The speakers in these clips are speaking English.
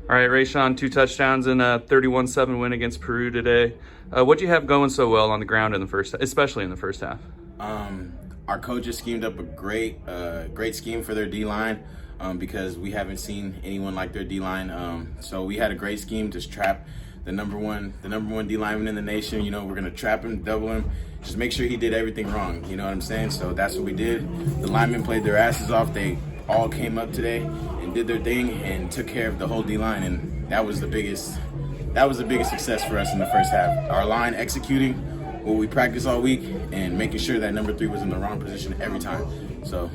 All right, Rayshon, 2 touchdowns and a 31-7 win against Peru today. What'd you have going so well on the ground in the first, especially in the first half? Our coaches schemed up a great scheme for their D-line because we haven't seen anyone like their D-line. So we had a great scheme to trap the number one D lineman in the nation. You know, we're gonna trap him, double him, just make sure he did everything wrong. You know what I'm saying? So that's what we did. The linemen played their asses off. They all came up today and did their thing and took care of the whole D line, and that was the biggest success for us in the first half. Our line executing what we practiced all week and making sure that number 3 was in the wrong position every time. So,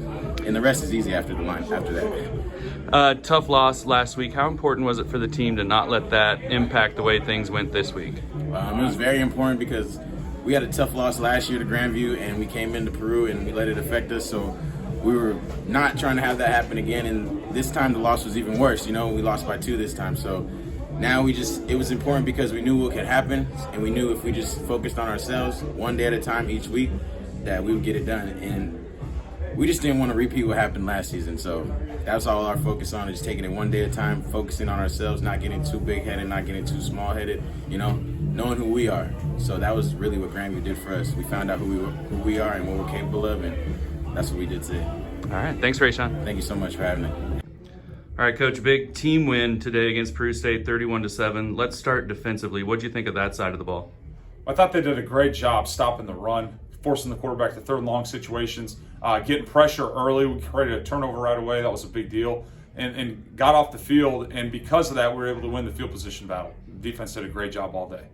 and the rest is easy after that. Tough loss last week. How important was it for the team to not let that impact the way things went this week? It was very important because we had a tough loss last year to Grandview, and we came into Peru and we let it affect us. So we were not trying to have that happen again. And this time the loss was even worse. You know, we lost by 2 this time. So now it was important because we knew what could happen, and we knew if we just focused on ourselves one day at a time each week that we would get it done. And we just didn't want to repeat what happened last season. So that was all our focus on, is taking it one day at a time, focusing on ourselves, not getting too big-headed, not getting too small-headed, you know, knowing who we are. So that was really what Grandview did for us. We found out who we are and what we're capable of, and that's what we did today. All right. Thanks, Rayshon. Thank you so much for having me. All right, Coach, big team win today against Peru State, 31-7. Let's start defensively. What do you think of that side of the ball? I thought they did a great job stopping the run, forcing the quarterback to 3rd and long situations, getting pressure early. We created a turnover right away. That was a big deal. And got off the field, and because of that, we were able to win the field position battle. The defense did a great job all day.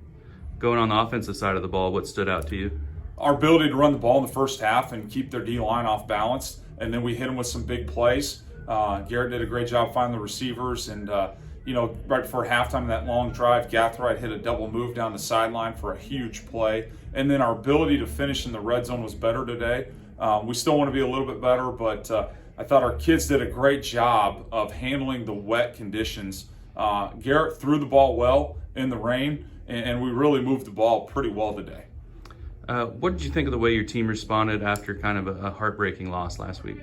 Going on the offensive side of the ball, what stood out to you? Our ability to run the ball in the first half and keep their D-line off balance, and then we hit them with some big plays. Garrett did a great job finding the receivers, and right before halftime, that long drive, Gathright hit a double move down the sideline for a huge play. And then our ability to finish in the red zone was better today. We still want to be a little bit better, but I thought our kids did a great job of handling the wet conditions. Garrett threw the ball well in the rain, and we really moved the ball pretty well today. What did you think of the way your team responded after kind of a heartbreaking loss last week?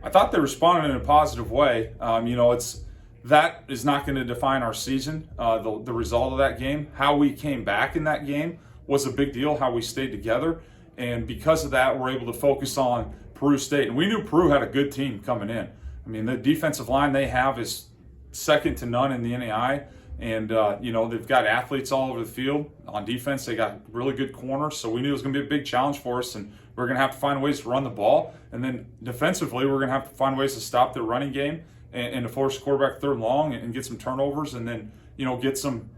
I thought they responded in a positive way. That is not going to define our season, the result of that game. How we came back in that game was a big deal, how we stayed together. And because of that, we're able to focus on Peru State. And we knew Peru had a good team coming in. I mean, the defensive line they have is second to none in the NAI. And, they've got athletes all over the field. On defense, they got really good corners. So we knew it was going to be a big challenge for us. And we're going to have to find ways to run the ball. And then defensively, we're going to have to find ways to stop their running game and to force the quarterback 3rd and long and get some turnovers. And then, get some,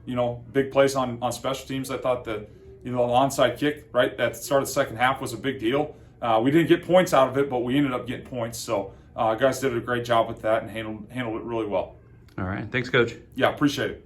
big plays on special teams. I thought the onside kick, right, at the start of the second half was a big deal. We didn't get points out of it, but we ended up getting points. So guys did a great job with that and handled it really well. All right. Thanks, Coach. Yeah, appreciate it.